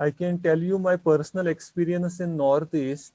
I can tell you my personal experience in Northeast.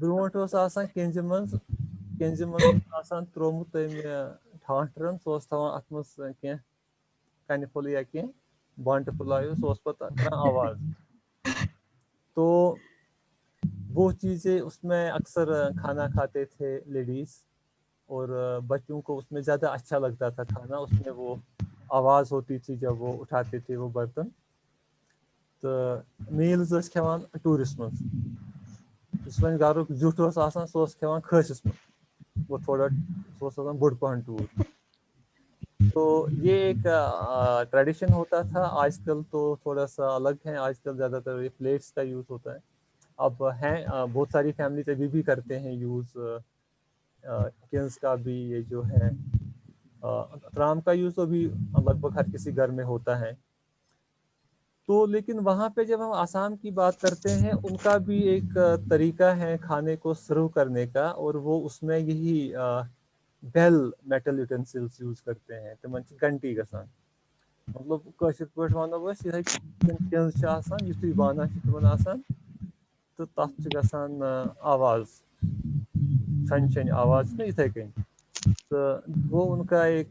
برونٹھ اوس آسان کنزِ منٛز اوس آسان ترومُت تٔمۍ ٹھانٛٹھرن، سُہ اوس تھاوان اتھ منٛز کینٛہہ کنہِ پھوٚل یا کینٛہہ بانٹہٕ پھوٚلہ سُہ اوس پتہٕ کران آواز. تو وہ چیزیں اس میں اکثر کھانا کھاتے تھے لیڈیز، اور بچوں کو اس میں زیادہ اچھا لگتا تھا کھانا. اس میں وہ آواز ہوتی تھی جب وہ اٹھاتے تھے وہ برتن. تو میلز ٲسۍ کھٮ۪وان ٹوٗرِس منٛز. یُس وۄنۍ گرُک زیُٹھ اوس آسان سُہ اوس کھٮ۪وان کھٲسِس منٛز. وہ تھوڑا سُہ اوس آسان بوٚڑ پہن ٹوٗر. تو یہ ایک ٹریڈیشن ہوتا تھا. آج کل تو تھوڑا سا الگ ہے. آج کل زیادہ تر یہ پلیٹس کا یوز ہوتا ہے. اب ہیں بہت ساری فیملیز ابھی بھی کرتے ہیں یوز چکنس کا بھی. یہ جو ہے ترام کا یوز تو بھی لگ بھگ ہر کسی گھر میں ہوتا ہے. تو لیکن وہاں پہ جب ہم آسام کی بات کرتے ہیں ان کا بھی ایک طریقہ ہے کھانے کو سرو کرنے کا، اور وہ اس میں یہی بیل میٹل یوٹینسلس یوز کرتے ہیں. تمن چھ گھنٹی گژھان، مطلب کٲشِر پٲٹھۍ وَنو أسۍ یِتھٕے کنز چھِ آسان یُتھُے بانہٕ چھِ تِمن آسان تہٕ تَتھ چھِ گژھان آواز، چھَنہِ چھَنہِ آواز چھِ نا یِتھَے کٔنۍ. تو وہ ان کا ایک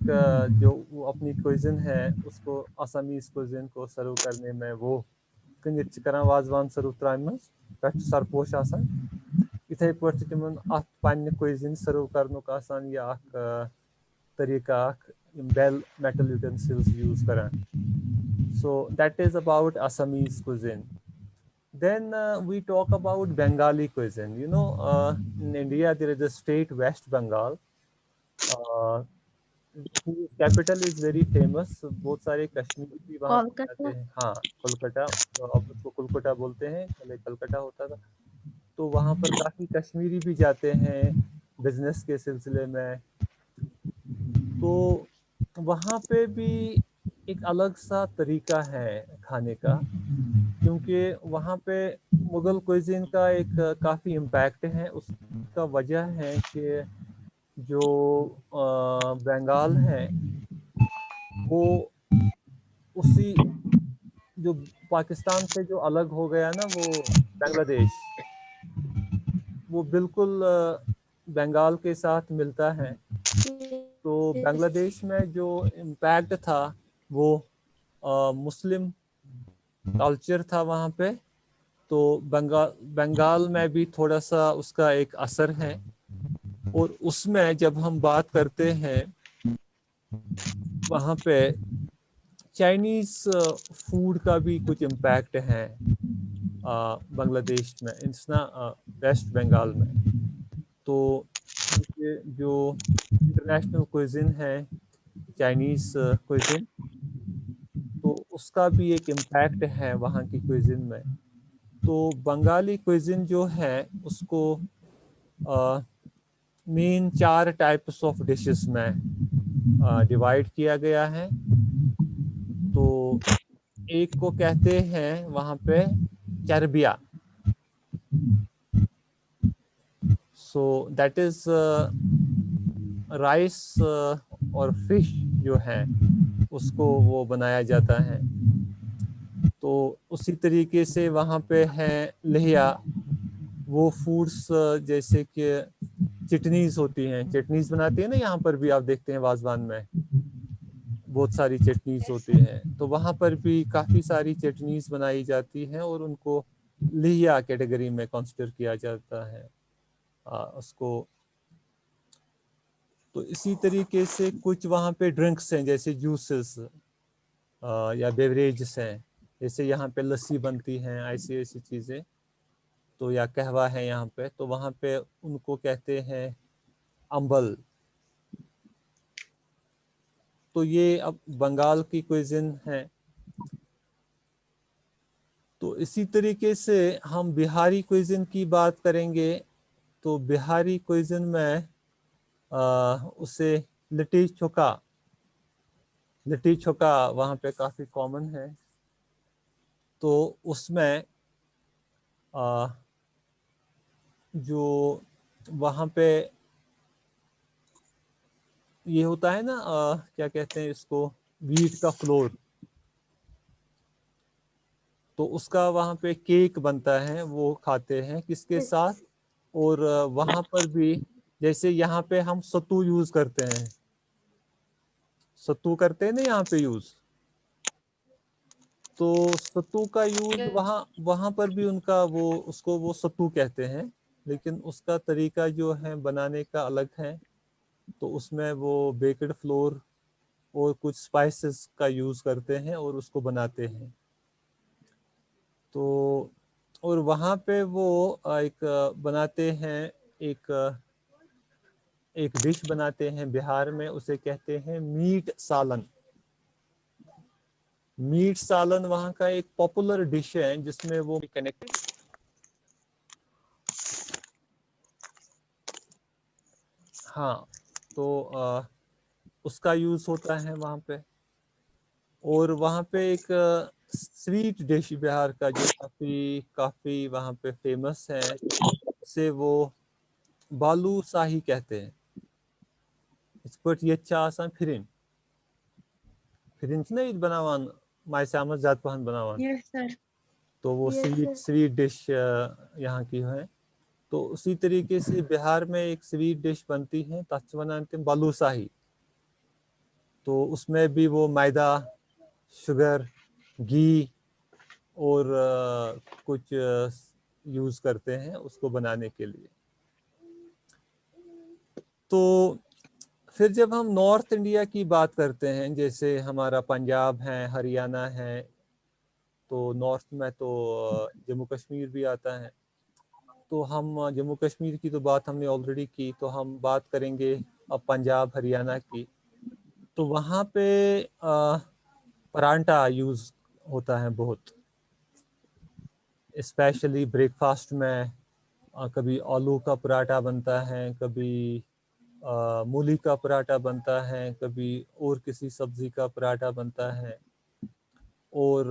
جو وہ اپنی کوئزن ہے اس کو آسامیز کوئزن کو سرو کرنے میں وہ کٕنِتھ چھِ کران وازوان سرو ترامہِ منٛز، پٮ۪ٹھٕ چھُ سرپوش آسان. یِتھَے پٲٹھۍ چھِ تِمن اَتھ پنٛنہِ کوئزن سرو کرنُک آسان یہِ اکھ طریٖقہٕ اکھ یِم بیل میٹل یوٹینسلز یوز کران. So that is about Assamese cuisine. Then we talk about Bengali cuisine. You know, in India there is a state West Bengal, whose capital is very famous. بہت سارے کشمیری بھی وہاں پہ جاتے ہیں. ہاں کولکتہ، اب اس کو کلکٹا بولتے ہیں، پہلے کلکٹا ہوتا تھا. تو وہاں پر کافی کشمیری بھی جاتے ہیں بزنس کے سلسلے میں. تو وہاں پہ بھی ایک الگ سا طریقہ ہے کھانے کا، کیونکہ وہاں پہ مغل کوئزین کا ایک کافی امپیکٹ ہے. اس کا وجہ ہے کہ جو بنگال ہے وہ اسی جو پاکستان سے جو الگ ہو گیا نا وہ بنگلہ دیش، وہ بالکل بنگال کے ساتھ ملتا ہے. تو بنگلہ دیش میں جو امپیکٹ تھا وہ مسلم کلچر تھا وہاں پہ. تو بنگال میں بھی تھوڑا سا اس کا ایک اثر ہے. اور اس میں جب ہم بات کرتے ہیں وہاں پہ چائنیز فوڈ کا بھی کچھ امپیکٹ ہے بنگلہ دیش میں، ویسٹ بنگال میں. تو جو انٹرنیشنل کوئزن ہے چائنیز کوئزن، تو اس کا بھی ایک امپیکٹ ہے وہاں کی کوئزن میں. تو بنگالی کوئزن جو ہے اس کو مین 4 ٹائپس آف ڈشز میں ڈیوائڈ کیا گیا ہے. تو ایک کو کہتے ہیں وہاں پہ چربیا. سو دیٹ از رائس اور فش جو ہے اس کو وہ بنایا جاتا ہے. تو اسی طریقے سے وہاں پہ ہے لہیا. وہ فوڈس جیسے کہ چٹنیز ہوتی ہیں، چٹنیز بناتے ہیں نا یہاں پر بھی آپ دیکھتے ہیں وازوان میں بہت ساری چٹنیز ہوتی ہیں. تو وہاں پر بھی کافی ساری چٹنیز بنائی جاتی ہیں اور ان کو لہیا کیٹیگری میں کنسیڈر کیا جاتا ہے اس کو. تو اسی طریقے سے کچھ وہاں پہ ڈرنکس ہیں جیسے جوسز یا بیوریجز ہیں، جیسے یہاں پہ لسی بنتی ہیں، ایسی چیزیں. تو یا قہوہ ہے یہاں پہ، تو وہاں پہ ان کو کہتے ہیں امبل. تو یہ اب بنگال کی کوئزن ہے. تو اسی طریقے سے ہم بہاری کوئزن کی بات کریں گے. تو بہاری کوئزن میں اسے لٹی چھوکا وہاں پہ کافی کامن ہے. تو اس میں جو وہاں پہ یہ ہوتا ہے نا کیا کہتے ہیں اس کو، ویٹ کا فلور، تو اس کا وہاں پہ کیک بنتا ہے، وہ کھاتے ہیں کس کے Yes. ساتھ، اور وہاں پر بھی جیسے یہاں پہ ہم ستو یوز کرتے ہیں، ستو کرتے ہیں نا یہاں پہ یوز، تو ستو کا یوز وہاں پر بھی ان کا اس کو وہ ستو کہتے ہیں، لیکن اس کا طریقہ جو ہے بنانے کا الگ ہے، تو اس میں وہ بیکڈ فلور اور کچھ سپائسز کا یوز کرتے ہیں اور اس کو بناتے ہیں. تو اور وہاں پہ وہ ایک بناتے ہیں، ایک ڈش بناتے ہیں بہار میں، اسے کہتے ہیں میٹ سالن. میٹ سالن وہاں کا ایک پاپولر ڈش ہے جس میں وہ کنیکٹڈ. ہاں، تو اس کا یوز ہوتا ہے وہاں پہ. اور وہاں پہ ایک سویٹ ڈش بہار کا جو کافی وہاں پہ فیمس ہے، اسے وہ بالو ساہی کہتے ہیں. اس پٹ یہ آسان پھرن نہیں بناوان مائسامس زیادہ پہن بناوان، Yes, sir. تو وہ Yes, sir. سویٹ ڈش یہاں کی ہے. تو اسی طریقے سے بہار میں ایک سویٹ ڈش بنتی ہے، تاتھ ونان تم بالو ساہی. تو اس میں بھی وہ میدا، شوگر، گھی اور کچھ یوز کرتے ہیں اس کو بنانے کے لیے. تو پھر جب ہم نارتھ انڈیا کی بات کرتے ہیں، جیسے ہمارا پنجاب ہے، ہریانہ ہے، تو نارتھ میں تو جموں کشمیر بھی آتا ہے. تو ہم جموں کشمیر کی تو بات ہم نے آلریڈی کی، تو ہم بات کریں گے اب پنجاب ہریانہ کی. تو وہاں پہ پرانٹھا یوز ہوتا ہے بہت، اسپیشلی بریک فاسٹ میں. کبھی آلو کا پراٹھا بنتا ہے، کبھی مولی کا پراٹھا بنتا ہے، کبھی اور کسی سبزی کا پراٹھا بنتا ہے. اور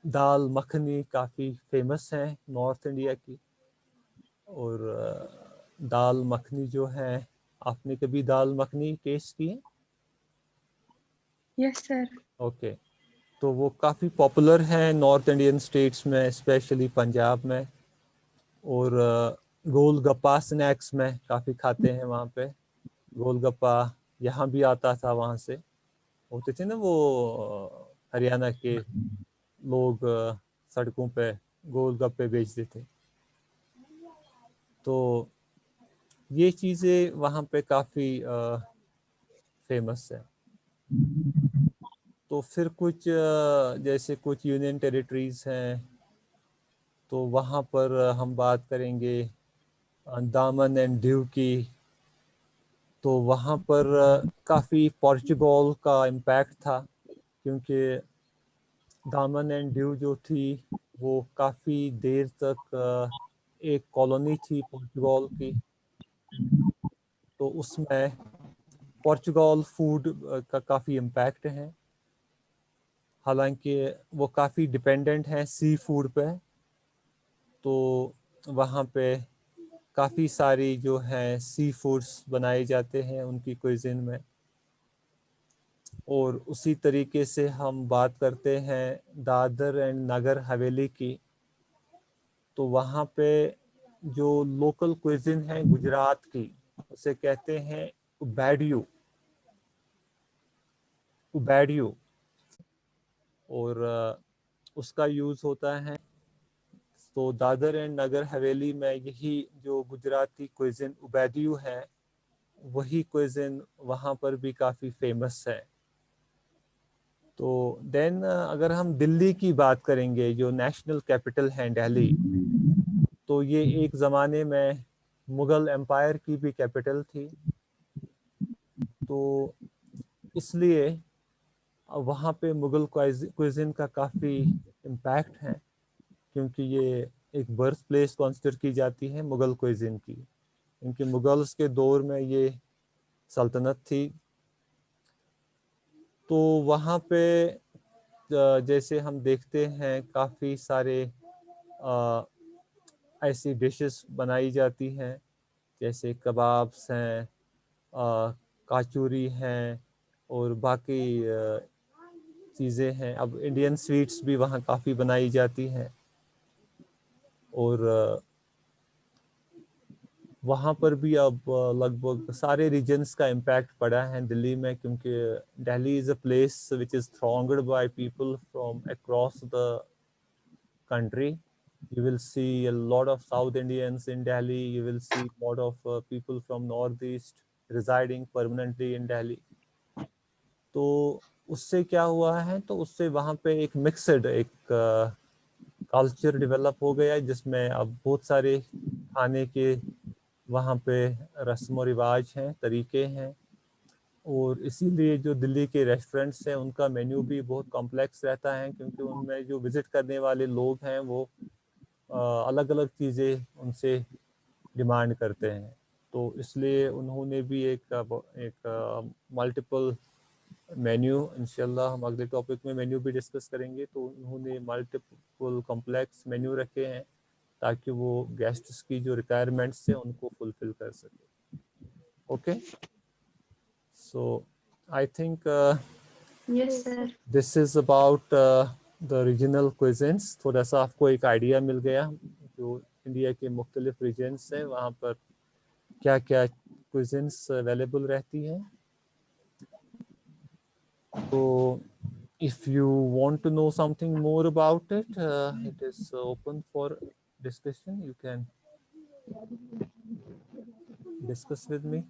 دال مکھنی کافی فیمس ہے نارتھ انڈیا کی. اور دال مکھنی جو ہے، آپ نے کبھی دال مکھنی ٹیسٹ کی ہے؟ Yes, sir. اوکے. تو وہ کافی پاپولر ہیں نارتھ انڈین اسٹیٹس میں، اسپیشلی پنجاب میں. اور گول گپا سنیکس میں کافی کھاتے ہیں وہاں پہ. گول گپا یہاں بھی آتا تھا، وہاں سے ہوتے تھے نا وہ ہریانہ کے لوگ سڑکوں پہ گول گپے بیچتے تھے. تو یہ چیزیں وہاں پہ کافی فیمس ہے. تو پھر کچھ جیسے کچھ یونین ٹیریٹریز ہیں، تو وہاں پر ہم بات کریں گے دامن اینڈ دیو کی. تو وہاں پر کافی پورچوگال کا امپیکٹ تھا، کیونکہ دامن اینڈ دیو جو تھی وہ کافی دیر تک ایک کالونی تھی پورچوگال کی. تو اس میں پورچوگال فوڈ کا کافی امپیکٹ ہے، حالانکہ وہ کافی ڈپینڈنٹ ہیں سی فوڈ پہ. تو وہاں پہ کافی ساری جو ہیں سی فوڈس بنائے جاتے ہیں ان کی کوئزین میں. اور اسی طریقے سے ہم بات کرتے ہیں دادر اینڈ نگر حویلی کی. تو وہاں پہ جو لوکل کوئزن ہے گجرات کی، اسے کہتے ہیں اوبیڈیو. اور اس کا یوز ہوتا ہے. تو دادر اینڈ نگر حویلی میں یہی جو گجراتی کوئزن اوبیڈیو ہے، وہی کوئزن وہاں پر بھی کافی فیمس ہے. تو دین اگر ہم دلی کی بات کریں گے، جو نیشنل کیپٹل ہے دہلی، تو یہ ایک زمانے میں مغل امپائر کی بھی کیپٹل تھی. تو اس لیے وہاں پہ مغل کوئزن کا کافی امپیکٹ ہے، کیونکہ یہ ایک برتھ پلیس کنسیڈر کی جاتی ہے مغل کوئزن کی، کیونکہ مغلس کے دور میں یہ سلطنت تھی. تو وہاں پہ جیسے ہم دیکھتے ہیں کافی سارے ایسی ڈشز بنائی جاتی ہیں، جیسے کبابس ہیں، کاچوری ہیں اور باقی چیزیں ہیں. اب انڈین سویٹس بھی وہاں کافی بنائی جاتی ہیں اور وہاں پر بھی اب لگ بھگ سارے ریجنس کا امپیکٹ پڑا ہے دلی میں, کیونکہ Delhi is a place which is thronged by people from across the country. You will see a lot of South Indians in Delhi. You will see a lot of people from Northeast residing permanently in Delhi. تو اس سے کیا ہوا ہے, تو اس سے وہاں پہ ایک مکسڈ ایک کلچر ڈیولپ ہو گیا جس میں اب بہت سارے کھانے کے وہاں پہ رسم و رواج ہیں, طریقے ہیں, اور اسی لیے جو دلی کے ریسٹورینٹس ہیں ان کا مینیو بھی بہت کمپلیکس رہتا ہے, کیونکہ ان میں جو وزٹ کرنے والے لوگ ہیں وہ الگ الگ چیزیں ان سے ڈیمانڈ کرتے ہیں. تو اس لیے انہوں نے بھی ایک ملٹیپل مینیو, انشاءاللہ ہم اگلے ٹاپک میں مینیو بھی ڈسکس کریں گے, تو انہوں نے ملٹیپل کمپلیکس مینیو رکھے ہیں تاکہ وہ گیسٹس کی جو ریکوائرمنٹس ہیں ان کو فلفل کر سکے. Okay, so I think yes sir. This is about the regional questions. تھوڑا سا آپ کو ایک آئیڈیا مل گیا جو انڈیا کے مختلف ریجنس ہیں وہاں پر کیا کیا کوئزنس اویلیبل رہتی ہیں. تو if you want to know something more about it, it is open for discussion. You can discuss with me.